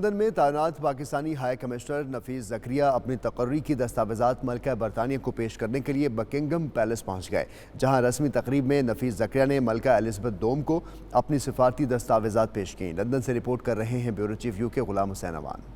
London میں تعینات Pakistani high commissioner نفیس زکریا اپنی تقرری کی دستاویزات ملکہ برطانیہ کو پیش کرنے کے لیے بکنگھم پیلس پہنچ گئے، جہاں رسمی تقریب میں نفیس زکریا نے ملکہ ایلزبتھ دوم کو اپنی سفارتی دستاویزات پیش کیں۔ لندن سے رپورٹ کر رہے ہیں بیورو چیف UK غلام حسین اوان۔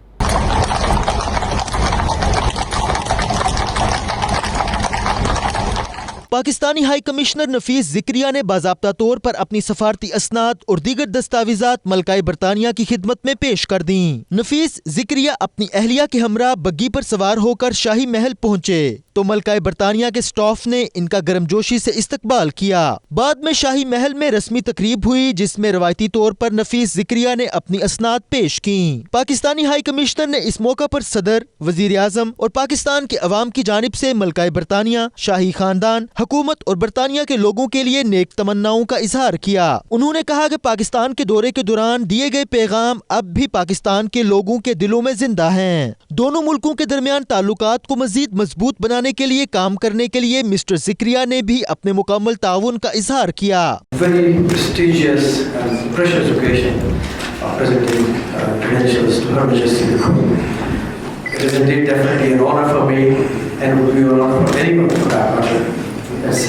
پاکستانی ہائی کمشنر نفیس زکریا نے باضابطہ طور پر اپنی سفارتی اسناد اور دیگر دستاویزات ملکہ برطانیہ کی خدمت میں پیش کر دیں۔ نفیس زکریا اپنی اہلیہ کے ہمراہ بگی پر سوار ہو کر شاہی محل پہنچے تو ملکہ برطانیہ کے سٹاف نے ان کا گرمجوشی سے استقبال کیا۔ بعد میں شاہی محل میں رسمی تقریب ہوئی جس میں روایتی طور پر نفیس زکریا نے اپنی اسناد پیش کیں۔ پاکستانی ہائی کمشنر نے اس موقع پر صدر، وزیر اعظم اور پاکستان کے عوام کی جانب سے ملکہ برطانیہ، شاہی خاندان، حکومت اور برطانیہ کے لوگوں کے لیے نیک تمناؤں کا اظہار کیا۔ انہوں نے کہا کہ پاکستان کے دورے کے دوران دیے گئے پیغام اب بھی پاکستان کے لوگوں کے دلوں میں زندہ ہیں۔ دونوں ملکوں کے درمیان تعلقات کو مزید مضبوط بنانے کے لیے کام کرنے کے لیے مسٹر زکریا نے بھی اپنے مکمل تعاون کا اظہار کیا۔ Very prestigious and precious occasion of presenting credentials to Her Majesty the Queen. It is indeed definitely an honor for me and it would be an honor for anyone for that matter. It's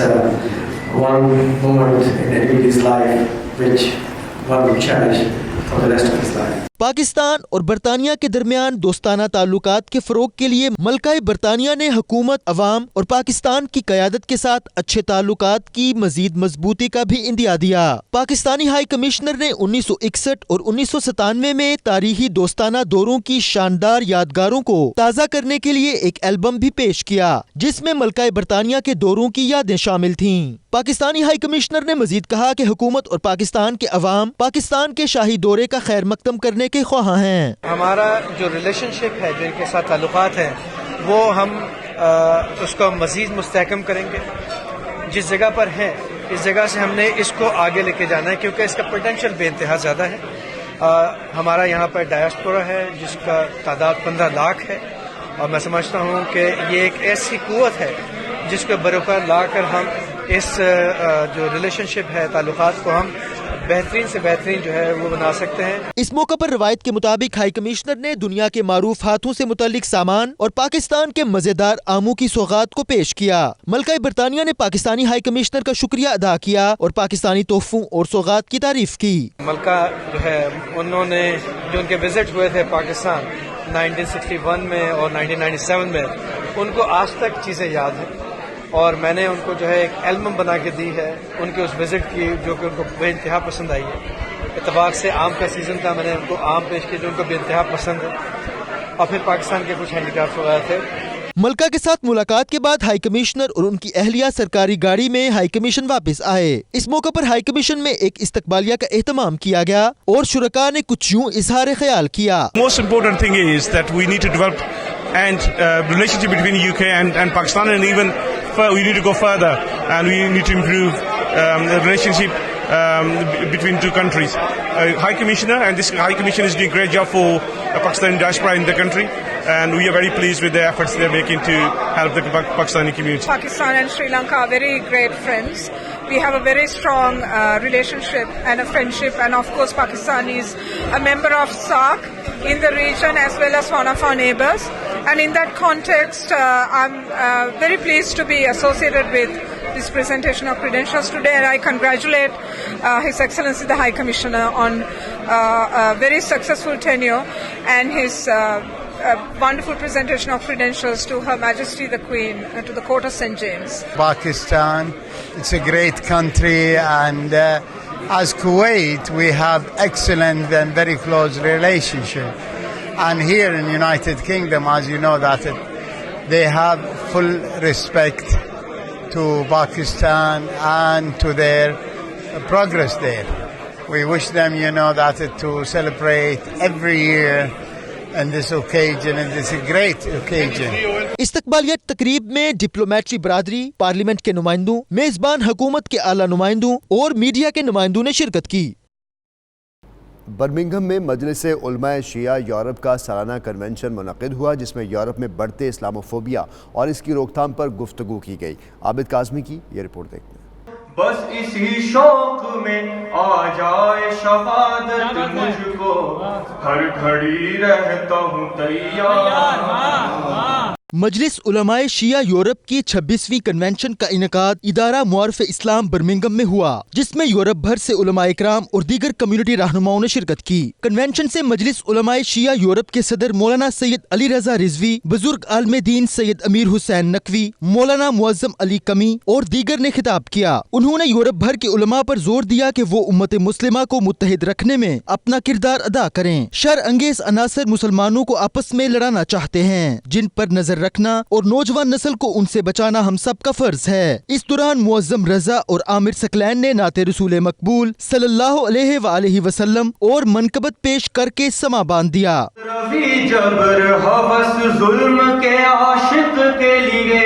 one moment in anybody's life which one will cherish for the rest of his life. Pakistan اور برطانیہ کے درمیان دوستانہ تعلقات کے فروغ کے لیے ملکہ برطانیہ نے حکومت، عوام اور پاکستان کی قیادت کے ساتھ اچھے تعلقات کی مزید مضبوطی کا بھی عندیہ دیا۔ پاکستانی ہائی کمشنر نے 1961 اور 1997 میں تاریخی دوستانہ دوروں کی شاندار یادگاروں کو تازہ کرنے کے لیے ایک البم بھی پیش کیا جس میں ملکہ برطانیہ کے دوروں کی یادیں شامل تھیں۔ پاکستانی ہائی کمشنر نے مزید کہا کہ حکومت اور پاکستان کے عوام پاکستان کے شاہی دورے کا خیر مقدم کرنے کے خواہاں ہیں۔ ہمارا جو ریلیشن شپ ہے، جو ان کے ساتھ تعلقات ہیں، وہ ہم اس کو مزید مستحکم کریں گے۔ جس جگہ پر ہیں اس جگہ سے ہم نے اس کو آگے لے کے جانا ہے کیونکہ اس کا پوٹینشیل بے انتہا زیادہ ہے۔ ہمارا یہاں پر ڈائسپورا ہے جس کا تعداد 15 لاکھ ہے اور میں سمجھتا ہوں کہ یہ ایک ایسی قوت ہے جس کو بروپر لا کر ہم اس جو ریلیشن شپ ہے، تعلقات کو ہم بہترین سے بہترین جو ہے وہ بنا سکتے ہیں۔ اس موقع پر روایت کے مطابق ہائی کمشنر نے دنیا کے معروف ہاتھوں سے متعلق سامان اور پاکستان کے مزیدار آموں کی سوغات کو پیش کیا۔ ملکہ برطانیہ نے پاکستانی ہائی کمشنر کا شکریہ ادا کیا اور پاکستانی تحفوں اور سوغات کی تعریف کی۔ ملکہ جو ہے انہوں نے جو ان کے وزٹ ہوئے تھے پاکستان 1961 میں اور 1997 میں، ان کو آج تک چیزیں یاد ہیں اور میں نے ان کو جو ہے ایک البم بنا کے دی ہے ان کے اس وزٹ کی جو کہ ان کو بے انتہا پسند آئی ہے۔ اتفاق سے آم کا سیزن تھا، میں نے ان کو آم پیش کیے جو ان کو بے انتہا پسند ہے اور پھر پاکستان کے کچھ ہینڈی کرافٹ وغیرہ تھے۔ ملکہ کے ساتھ ملاقات کے بعد ہائی کمشنر اور ان کی اہلیہ سرکاری گاڑی میں ہائی کمیشن واپس آئے۔ اس موقع پر ہائی کمیشن میں ایک استقبالیہ کا اہتمام کیا گیا اور شرکاء نے کچھ یوں اظہار خیال کیا۔ Most important thing is that we need to develop and relationship between UK and Pakistan, and even we need to go further and we need to improve the relationship between two countries. High Commissioner and this High Commission is doing a great job for Pakistani diaspora in the country, and we are very pleased with the efforts they are making to help the Pakistani community. Pakistan and Sri Lanka are very great friends. We have a very strong relationship and a friendship, and of course Pakistan is a member of SAARC in the region as well as one of our neighbors, and in that context I'm very pleased to be associated with this presentation of credentials today, and I congratulate His Excellency the High Commissioner on a very successful tenure and his wonderful presentation of credentials to Her Majesty the Queen to the Court of St. James. Pakistan, it's a great country, and as Kuwait we have excellent and very close relationship. And here in United Kingdom, as you know, that they have full respect to Pakistan and to their progress there. We wish them, that to celebrate every year and this occasion, and this is a great occasion. استقبالیہ تقریب میں ڈپلومیٹری برادری، parliament کے نمائندوں، میزبان حکومت کے اعلیٰ نمائندوں اور میڈیا کے نمائندوں نے شرکت کی۔ برمنگھم میں مجلس علماء شیعہ یورپ کا سالانہ کنونشن منعقد ہوا جس میں یورپ میں بڑھتے اسلاموفوبیا اور اس کی روک تھام پر گفتگو کی گئی۔ عابد کاظمی کی یہ رپورٹ دیکھتے ہیں۔ بس اسی شوق میں آ جائے شہادت مجھ کو ہر گھڑی رہتا ہوں تیار. مجلس علماء شیعہ یورپ کی 26ویں کنونشن کا انعقاد ادارہ معارف اسلام برمنگھم میں ہوا، جس میں یورپ بھر سے علماء اکرام اور دیگر کمیونٹی رہنماؤں نے شرکت کی. کنونشن سے مجلس علماء شیعہ یورپ کے صدر مولانا سید علی رضا رضوی، بزرگ عالم دین سید امیر حسین نقوی، مولانا معظم علی کمی اور دیگر نے خطاب کیا. انہوں نے یورپ بھر کے علماء پر زور دیا کہ وہ امت مسلمہ کو متحد رکھنے میں اپنا کردار ادا کریں. شر انگیز عناصر مسلمانوں کو آپس میں لڑانا چاہتے ہیں، جن پر نظر رکھنا اور نوجوان نسل کو ان سے بچانا ہم سب کا فرض ہے. اس دوران معظم رضا اور عامر ثقلین نے نعت رسول مقبول صلی اللہ علیہ وآلہ وسلم اور منقبت پیش کر کے سما باندھ دیا. روی جبر ہوس ظلم کے عاشق کے لیے،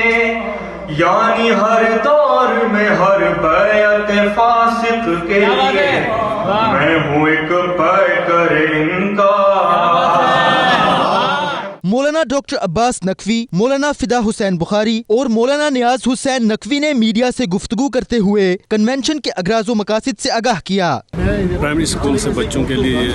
یعنی ہر دور میں ہر بیعت فاسق کے لیے میں ہوں ایک پیکر ان کا. مولانا ڈاکٹر عباس نقوی، مولانا فدا حسین بخاری اور مولانا نیاز حسین نقوی نے میڈیا سے گفتگو کرتے ہوئے کنونشن کے اغراض و مقاصد سے آگاہ کیا. پرائمری اسکول سے بچوں کے لیے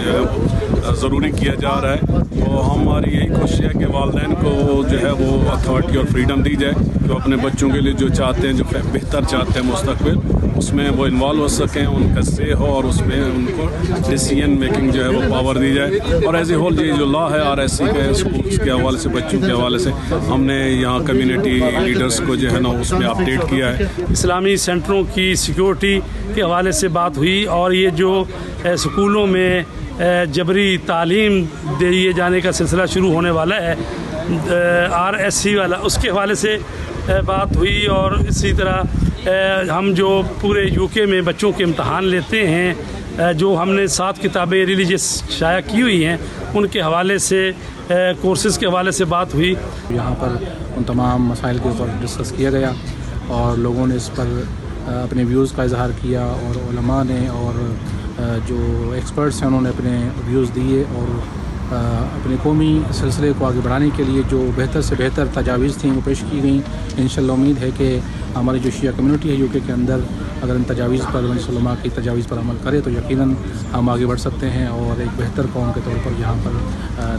ضروری کیا جا رہا ہے، تو ہماری یہی کوشش ہے کہ والدین کو جو ہے وہ اتھارٹی اور فریڈم دی جائے، جو اپنے بچوں کے لیے جو چاہتے ہیں، جو بہتر چاہتے ہیں مستقبل، اس میں وہ انوالو ہو سکیں، ان کا سے ہو اور اس میں ان کو ڈیسیژن میکنگ جو ہے وہ پاور دی جائے. اور ایز اے ہول یہ جو لا ہے RSC کے اسکولس کے حوالے سے، بچوں کے حوالے سے، ہم نے یہاں کمیونٹی لیڈرز کو جو ہے نا اس میں اپڈیٹ کیا ہے. اسلامی سینٹروں کی سیکیورٹی کے حوالے سے بات ہوئی، اور یہ جو اسکولوں میں جبری تعلیم دیے جانے کا سلسلہ شروع ہونے والا ہے RSC والا، اس کے حوالے سے بات ہوئی. اور اسی طرح ہم جو پورے UK میں بچوں کے امتحان لیتے ہیں، جو ہم نے 7 کتابیں ریلیجیس شائع کی ہوئی ہیں، ان کے حوالے سے کورسز کے حوالے سے بات ہوئی. یہاں پر ان تمام مسائل کے اوپر ڈسکس کیا گیا اور لوگوں نے اس پر اپنے ویوز کا اظہار کیا، اور علماء نے اور جو ایکسپرٹس ہیں انہوں نے اپنے ویوز دیے، اور اپنے قومی سلسلے کو آگے بڑھانے کے لیے جو بہتر سے بہتر تجاویز تھیں وہ پیش کی گئیں. انشاءاللہ امید ہے کہ ہماری جو شیعہ کمیونٹی ہے UK کے اندر اگر ان تجاویز پر، مجلس علماء کی تجاویز پر عمل کرے تو یقیناً ہم آگے بڑھ سکتے ہیں اور ایک بہتر قوم کے طور پر یہاں پر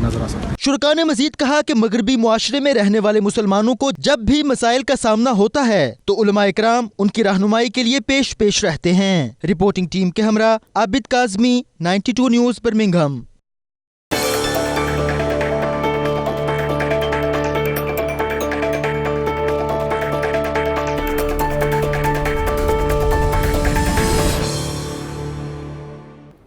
نظر آ سکتے ہیں. شرکاء نے مزید کہا کہ مغربی معاشرے میں رہنے والے مسلمانوں کو جب بھی مسائل کا سامنا ہوتا ہے تو علماء اکرام ان کی رہنمائی کے لیے پیش رہتے ہیں. رپورٹنگ ٹیم کے ہمراہ عابد کاظمی، 92 نیوز برمنگھم.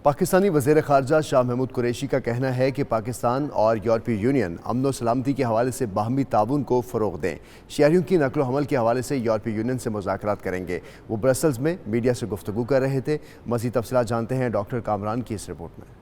پاکستانی وزیر خارجہ شاہ محمود قریشی کا کہنا ہے کہ پاکستان اور یورپی یونین امن و سلامتی کے حوالے سے باہمی تعاون کو فروغ دیں. شہریوں کی نقل و حمل کے حوالے سے یورپی یونین سے مذاکرات کریں گے. وہ برسلز میں میڈیا سے گفتگو کر رہے تھے. مزید تفصیلات جانتے ہیں ڈاکٹر کامران کی اس رپورٹ میں.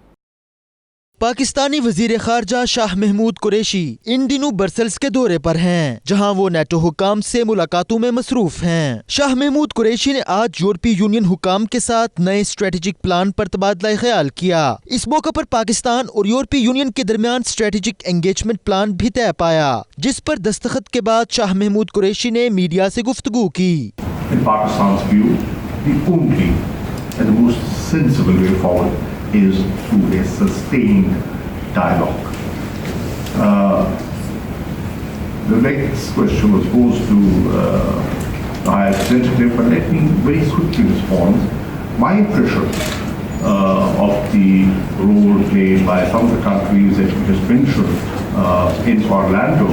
پاکستانی وزیر خارجہ شاہ محمود قریشی ان دنوں برسلز کے دورے پر ہیں، جہاں وہ نیٹو حکام سے ملاقاتوں میں مصروف ہیں. شاہ محمود قریشی نے آج یورپی یونین حکام کے ساتھ نئے اسٹریٹجک پلان پر تبادلہ خیال کیا. اس موقع پر پاکستان اور یورپی یونین کے درمیان اسٹریٹجک انگیجمنٹ پلان بھی طے پایا، جس پر دستخط کے بعد شاہ محمود قریشی نے میڈیا سے گفتگو کی. is through a sustained dialogue. The next question was posed to the High Representative, but let me very quickly respond. My impression of the role played by some of the countries that you just mentioned in Orlando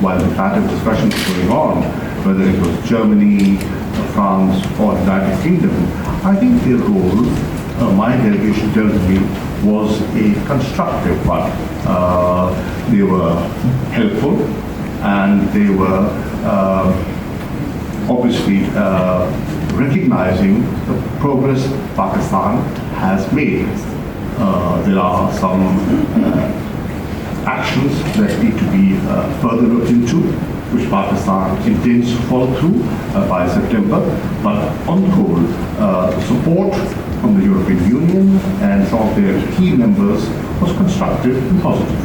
while the trilateral discussions were going on, whether it was Germany, France or the United Kingdom, I think their role, my delegation tells me, was a constructive one. They were helpful and they were obviously recognizing the progress Pakistan has made. There are some actions that need to be further looked into, which Pakistan intends to follow through by September. But on the whole, the support from the European Union and some of their key members was constructive and positive.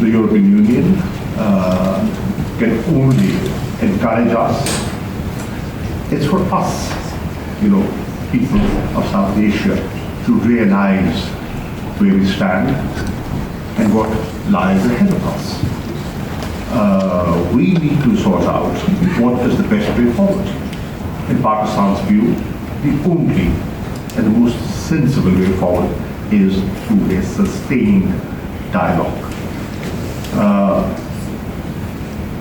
The European Union can only encourage us. It's for us, people of South Asia, to realize where we stand and what lies ahead of us. We need to sort out what is the best way forward. In Pakistan's view, the only and the most sensible way forward is through a sustained dialogue.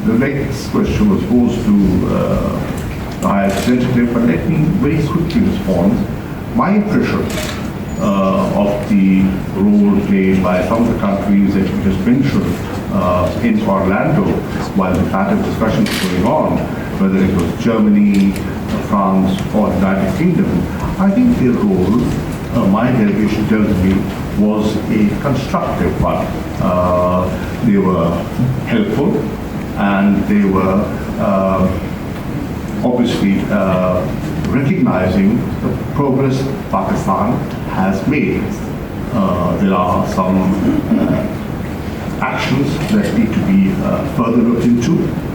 The next question was posed to the High Representative, but let me very quickly respond. My impression of the role played by some of the countries that you just mentioned in Orlando while the pattern discussions were going on, whether it was Germany, France or the United Kingdom, I think their role, my delegation tells me, was a constructive one. They were helpful and they were obviously recognizing the progress Pakistan has made. There are some actions that need to be further looked into.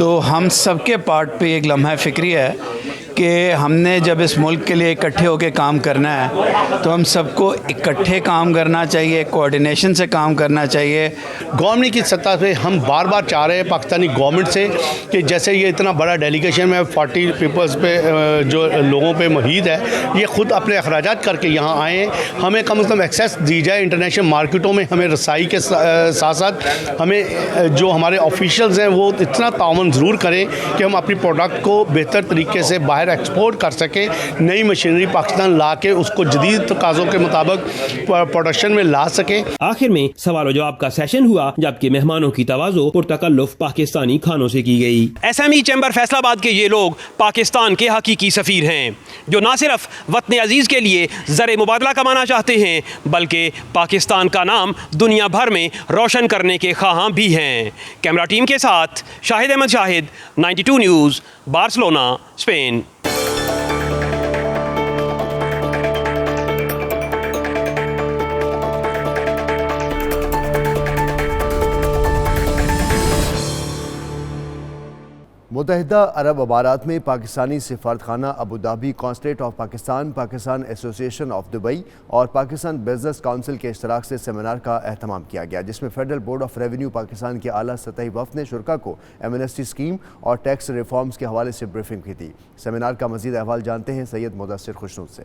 تو ہم سب کے part پہ ایک لمحہ فکری ہے کہ ہم نے جب اس ملک کے لیے اکٹھے ہو کے کام کرنا ہے تو ہم سب کو اکٹھے کام کرنا چاہیے، کوآرڈینیشن سے کام کرنا چاہیے. گورنمنٹ کی سطح پہ ہم بار بار چاہ رہے ہیں پاکستانی گورنمنٹ سے کہ جیسے یہ اتنا بڑا ڈیلیگیشن میں 40 پیپلز پہ جو لوگوں پہ محیط ہے، یہ خود اپنے اخراجات کر کے یہاں آئیں، ہمیں کم از کم ایکسیس دی جائے انٹرنیشنل مارکیٹوں میں. ہمیں رسائی کے ساتھ ساتھ ہمیں جو ہمارے آفیشلز ہیں وہ اتنا تعاون ضرور کریں کہ ہم اپنی پروڈکٹ کو بہتر طریقے سے باہر ایکسپورٹ کر سکیں، نئی مشینری پاکستان لا کے اس کو جدید تقاضوں کے مطابق پروڈکشن میں لا سکیں. آخر میں سوال و جواب کا سیشن ہوا جبکہ مہمانوں کی تواضع اور تکلف پاکستانی کھانوں سے کی گئی. SME چیمبر فیصل آباد کے یہ لوگ پاکستان کے حقیقی سفیر ہیں جو نہ صرف وطن عزیز کے لیے زر مبادلہ کمانا چاہتے ہیں بلکہ پاکستان کا نام دنیا بھر میں روشن کرنے کے خواہاں بھی ہیں. کیمرہ ٹیم کے ساتھ Shahid Ahmed Shahid, 92 news, Barcelona, Spain. متحدہ عرب امارات میں پاکستانی سفارتخانہ Abu Dhabi, consulate of Pakistan, Pakistan association of Dubai اور پاکستان بزنس کونسل کے اشتراک سے سیمینار کا اہتمام کیا گیا، جس میں federal board of revenue Pakistan کے اعلیٰ سطحی وفد نے شرکاء کو ایمنسٹی اسکیم اور ٹیکس ریفارمز کے حوالے سے بریفنگ کی تھی. سیمینار کا مزید احوال جانتے ہیں سید مدثر خوشنود سے.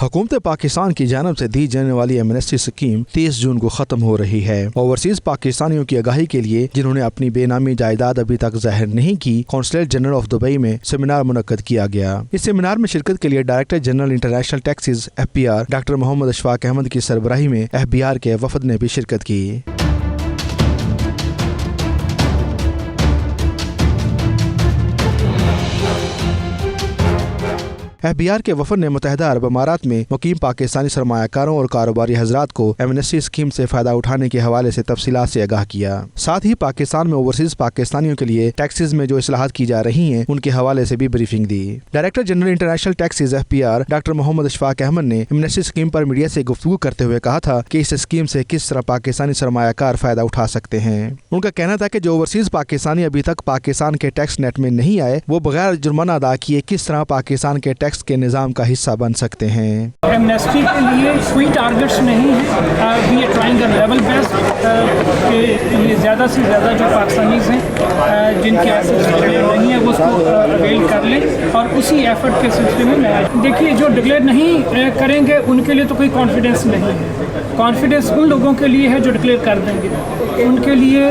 حکومت پاکستان کی جانب سے دی جانے والی ایمنسٹی اسکیم 30 جون کو ختم ہو رہی ہے. اوورسیز پاکستانیوں کی آگاہی کے لیے جنہوں نے اپنی بے نامی جائیداد ابھی تک ظاہر نہیں کی، کونسلیٹ جنرل آف دبئی میں سیمینار منعقد کیا گیا. اس سیمینار میں شرکت کے لیے director general international taxes FBR doctor Muhammad Ashfaq Ahmed کی سربراہی میں FBR کے وفد نے بھی شرکت کی. FBR کے وفد نے متحدہ عرب امارات میں مقیم پاکستانی سرمایہ کاروں اور کاروباری حضرات کو ایمنسٹی اسکیم سے فائدہ اٹھانے کے حوالے سے تفصیلات سے آگاہ کیا. ساتھ ہی پاکستان میں اوورسیز پاکستانیوں کے لیے ٹیکسز میں جو اصلاحات کی جا رہی ہیں ان کے حوالے سے بھی بریفنگ دی. Director general international taxes FBR doctor Muhammad Ashfaq Ahmed نے ایمنسٹی اسکیم پر میڈیا سے گفتگو کرتے ہوئے کہا تھا کہ اس اسکیم سے کس طرح پاکستانی سرمایہ کار فائدہ اٹھا سکتے ہیں. ان کا کہنا تھا کہ جو اوورسیز پاکستانی ابھی تک پاکستان کے ٹیکس نیٹ میں نہیں آئے وہ بغیر جرمانہ ادا کیے کس طرح پاکستان کے ٹیکس کے نظام کا حصہ بن سکتے ہیں. ایمنسٹی کے لیے کوئی ٹارگٹس نہیں ہے. We are trying the level best کہ یہ زیادہ سے زیادہ جو پاکستانیز ہیں جن کے ایسے نہیں ہے وہ اس کو اویل کر لیں اور اسی ایفرٹ کے سلسلے میں دیکھیے جو ڈکلیئر نہیں کریں گے ان کے لیے تو کوئی کانفیڈنس نہیں ہے. کانفیڈنس ان لوگوں کے لیے ہے جو ڈکلیئر کر دیں گے. ان کے لیے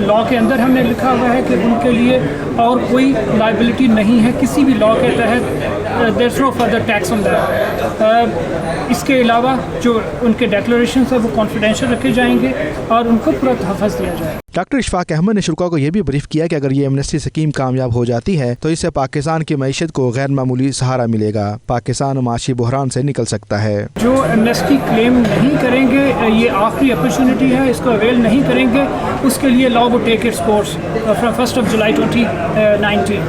لا کے اندر ہم نے لکھا ہوا ہے کہ ان کے لیے اور کوئی لائبلٹی نہیں ہے کسی بھی لا کے تحت. دیر از نو فردر ٹیکس آن دیٹ. اس کے علاوہ جو ان کے ڈیکلریشنز ہیں وہ کانفیڈینشیل رکھے جائیں گے اور ان کو پورا تحفظ دیا جائے. ڈاکٹر اشفاق احمد نے شرکاء کو یہ بھی بریف کیا کہ اگر یہ ایمنسٹی اسکیم کامیاب ہو جاتی ہے تو اس سے پاکستان کی معیشت کو غیر معمولی سہارا ملے گا. پاکستان معاشی بحران سے نکل سکتا ہے. جو ایمنسٹی کلیم نہیں کریں گے یہ آخری اپرچونٹی ہے، اس کو اویل نہیں کریں گے اس کے لیے لا وہ take its course from 1 July 2019.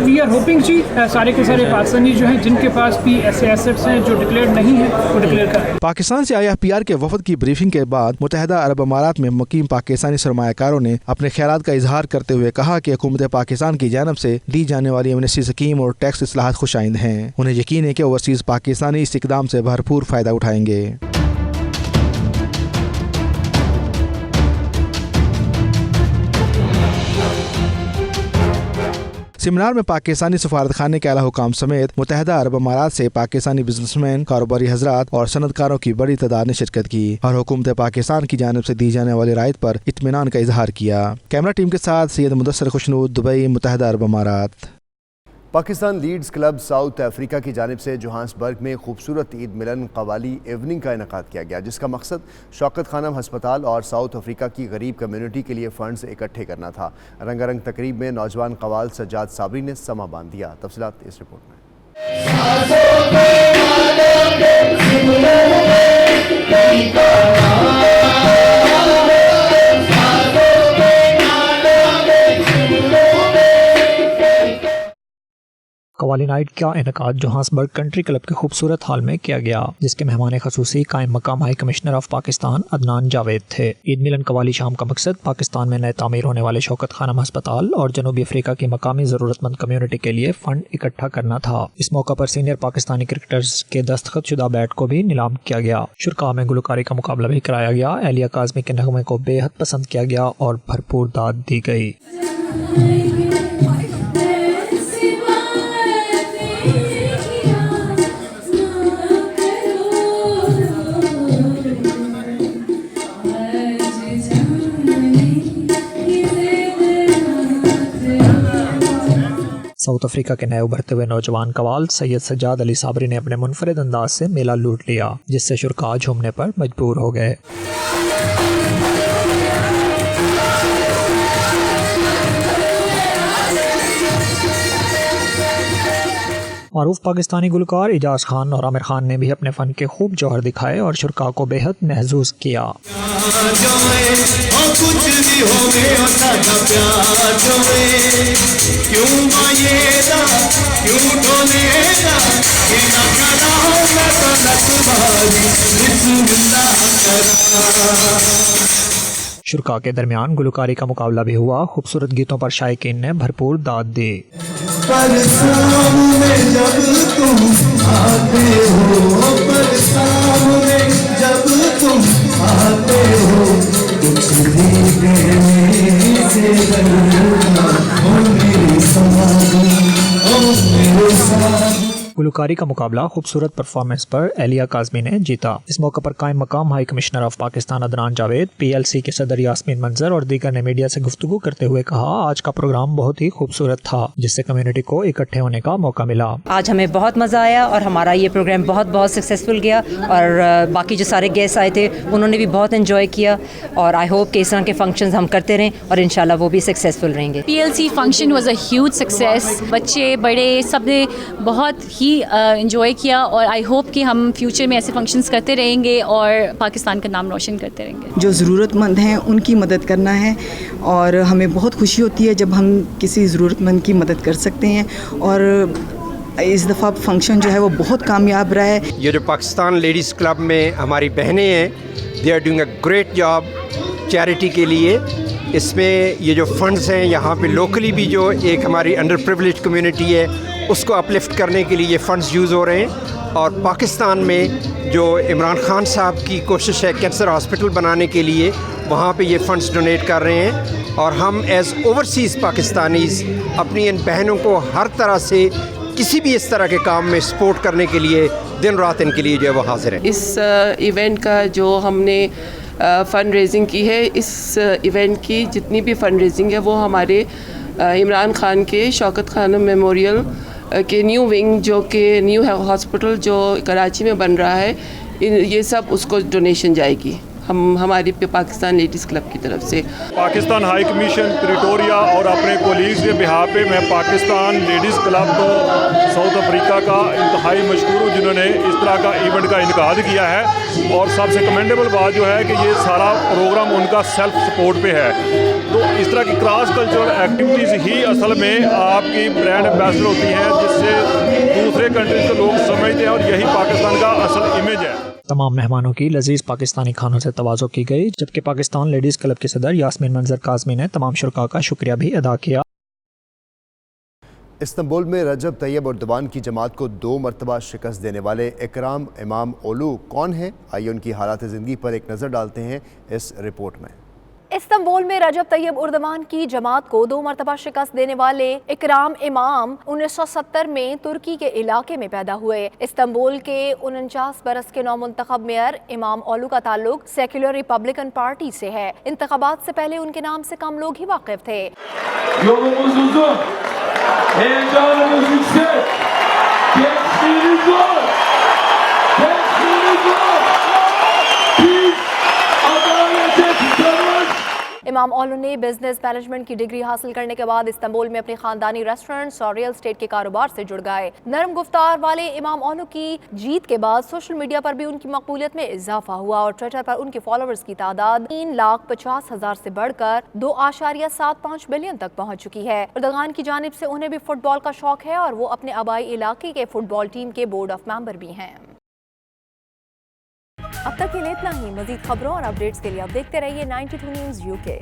We are hoping جی سارے کے سارے پاکستانی جو ہیں جن کے پاس بھی ایسے ایسٹس ہیں جو ڈکلیئر نہیں ہیں وہ ڈکلیئر کریں. پاکستان سے FBR کے وفد کی بریفنگ کے بعد متحدہ عرب امارات میں مقیم پاکستانی سرمایہ کاروں نے اپنے خیالات کا اظہار کرتے ہوئے کہا کہ حکومت پاکستان کی جانب سے دی جانے والی ایمنسٹی اسکیم اور ٹیکس اصلاحات خوش آئند ہیں. انہیں یقین ہے کہ اوورسیز پاکستانی اس اقدام سے بھرپور فائدہ اٹھائیں گے. سیمینار میں پاکستانی سفارتخانے کے اعلیٰ حکام سمیت متحدہ عرب امارات سے پاکستانی بزنس مین، کاروباری حضرات اور صنعت کاروں کی بڑی تعداد نے شرکت کی اور حکومت پاکستان کی جانب سے دی جانے والی رعایت پر اطمینان کا اظہار کیا. کیمرہ ٹیم کے ساتھ سید مدثر خوشنود، دبئی، متحدہ عرب امارات. Pakistan ladies club South Africa کی جانب سے جوہانسبرگ میں خوبصورت عید ملن قوالی ایوننگ کا انعقاد کیا گیا، جس کا مقصد شوکت خانم ہسپتال اور ساؤتھ افریقہ کی غریب کمیونٹی کے لیے فنڈز اکٹھے کرنا تھا. رنگا رنگ تقریب میں نوجوان قوال سجاد صابری نے سما باندھ دیا. تفصیلات اس رپورٹ میں. قوالی نائٹ کا انعقاد جوہانسبرگ کنٹری کلب کے خوبصورت ہال میں کیا گیا، جس کے مہمان خصوصی قائم مقام high commissioner of Pakistan Adnan Javed تھے۔ عید ملن قوالی شام کا مقصد پاکستان میں نئے تعمیر ہونے والے شوکت خانم ہسپتال اور جنوبی افریقہ کی مقامی ضرورت مند کمیونٹی کے لیے فنڈ اکٹھا کرنا تھا۔ اس موقع پر سینئر پاکستانی کرکٹرز کے دستخط شدہ بیٹ کو بھی نیلام کیا گیا۔ شرکاء میں گلوکاری کا مقابلہ بھی کرایا گیا۔ اہلیہ کاظمی کے نغمے کو بے حد پسند کیا گیا اور بھرپور داد دی گئی۔ ساؤتھ افریقہ کے نئے ابھرتے ہوئے نوجوان قوال سید سجاد علی صابری نے اپنے منفرد انداز سے میلہ لوٹ لیا، جس سے شرکاء جھومنے پر مجبور ہو گئے۔ معروف پاکستانی گلوکار اعجاز خان اور عامر خان نے بھی اپنے فن کے خوب جوہر دکھائے اور شرکاء کو بے حد محظوظ کیا۔ شرکاء کے درمیان گلوکاری کا مقابلہ بھی ہوا۔ خوبصورت گیتوں پر شائقین نے بھرپور داد دی۔ پر سامنے جب تم آتے ہو، پر سامنے جب تم آتے ہو، کچھ بھی کہنے سے ڈرنا، او میرے سامنے، او میرے سامنے۔ گلوکاری کا مقابلہ خوبصورت پرفارمنس پر اہلیہ کاظمی نے جیتا۔ اس موقع پر قائم مقام high commissioner of Pakistan Adnan Javed, PLC کے صدر یاسمین منظر اور دیگر نے میڈیا سے گفتگو کرتے ہوئے کہا، آج کا پروگرام بہت ہی خوبصورت تھا، جس سے کمیونٹی کو اکٹھے ہونے کا موقع ملا۔ آج ہمیں بہت مزہ آیا اور ہمارا یہ پروگرام بہت سکسیزفل گیا، اور باقی جو سارے گیسٹ آئے تھے انہوں نے بھی بہت انجوائے کیا، اور آئی ہوپ کہ اس طرح کے فنکشنز ہم کرتے رہیں اور انشاءاللہ وہ بھی سکسیزفل رہیں گے۔ PLC function was a huge success, بچے بڑے سب نے بہت ہی انجوائے کیا، اور آئی ہوپ کہ ہم فیوچر میں ایسے فنکشنز کرتے رہیں گے اور پاکستان کا نام روشن کرتے رہیں گے۔ جو ضرورت مند ہیں ان کی مدد کرنا ہے، اور ہمیں بہت خوشی ہوتی ہے جب ہم کسی ضرورت مند کی مدد کر سکتے ہیں، اور اس دفعہ فنکشن جو ہے وہ بہت کامیاب رہا ہے۔ یہ جو پاکستان لیڈیز کلب میں ہماری بہنیں ہیں، they are doing a great job charity کے لیے۔ اس میں یہ جو فنڈز ہیں یہاں پہ لوکلی بھی جو ایک ہماری انڈر پریویلیج کمیونٹی ہے اس کو اپلفٹ کرنے کے لیے یہ فنڈز یوز ہو رہے ہیں، اور پاکستان میں جو عمران خان صاحب کی کوشش ہے کینسر ہاسپٹل بنانے کے لیے، وہاں پہ یہ فنڈز ڈونیٹ کر رہے ہیں، اور ہم ایز اوورسیز پاکستانیز اپنی ان بہنوں کو ہر طرح سے کسی بھی اس طرح کے کام میں سپورٹ کرنے کے لیے دن رات ان کے لیے جو ہے وہ حاضر ہیں۔ اس ایونٹ کا جو ہم نے فنڈ ریزنگ کی ہے، اس ایونٹ کی جتنی بھی فنڈ ریزنگ ہے وہ ہمارے عمران خان کے شوکت خانم میموریل کے نیو ونگ، جو کہ نیو ہاسپٹل جو کراچی میں بن رہا ہے، یہ سب اس کو ڈونیشن جائے گی ہماری پاکستان لیڈیز کلب کی طرف سے۔ پاکستان ہائی کمیشن پریٹوریا اور اپنے کولیگز کے بہا پہ میں پاکستان لیڈیز کلب کو ساؤتھ افریقہ کا انتہائی مشکور ہوں جنہوں نے اس طرح کا ایونٹ کا انعقاد کیا ہے، اور سب سے کمنڈیبل بات جو ہے کہ یہ سارا پروگرام ان کا سیلف سپورٹ پہ ہے۔ تو اس طرح کی کراس کلچرل ایکٹیویٹیز ہی اصل میں آپ کی برانڈ ایمبیسڈر ہوتی ہیں، جس سے دوسرے کنٹریز کے لوگ سمجھتے ہیں، اور یہی پاکستان کا اصل امیج ہے۔ تمام مہمانوں کی لذیذ پاکستانی کھانوں سے تواضع کی گئی، جبکہ پاکستان لیڈیز کلب کے صدر یاسمین منظر کاظمی نے تمام شرکاء کا شکریہ بھی ادا کیا۔ استنبول میں رجب طیب اردوان کی جماعت کو 2 مرتبہ شکست دینے والے اکرام امام اولو کون ہیں؟ آئیے ان کی حالات زندگی پر ایک نظر ڈالتے ہیں اس رپورٹ میں۔ استنبول میں رجب طیب اردوان کی جماعت کو 2 مرتبہ شکست دینے والے اکرام امام 1970 میں ترکی کے علاقے میں پیدا ہوئے۔ استنبول کے 49 برس کے نومنتخب میئر امام اولو کا تعلق سیکولر ریپبلکن پارٹی سے ہے۔ انتخابات سے پہلے ان کے نام سے کم لوگ ہی واقف تھے۔ Yolumuz uzun, heyecanımız yüksek, gençliğimiz var, gençliğimiz var. Biz adalete tutarız. امام اولو نے بزنس مینجمنٹ کی ڈگری حاصل کرنے کے بعد استنبول میں اپنے خاندانی ریسٹورنٹس اور ریل اسٹیٹ کے کاروبار سے جڑ گئے. نرم گفتار والے امام اولو کی جیت کے بعد سوشل میڈیا پر بھی ان کی مقبولیت میں اضافہ ہوا اور ٹویٹر پر ان کے فالوورز کی تعداد 3,50,000 سے بڑھ کر 2.75 ملین تک پہنچ چکی ہے. اردغان کی جانب سے انہیں بھی فٹ بال کا شوق ہے اور وہ اپنے آبائی علاقے کے فٹ بال ٹیم کے بورڈ آف ممبر بھی ہیں. اب تک کے لیے اتنا ہی. مزید خبروں اور اپڈیٹس کے لیے آپ دیکھتے رہیے 92 نیوز UK.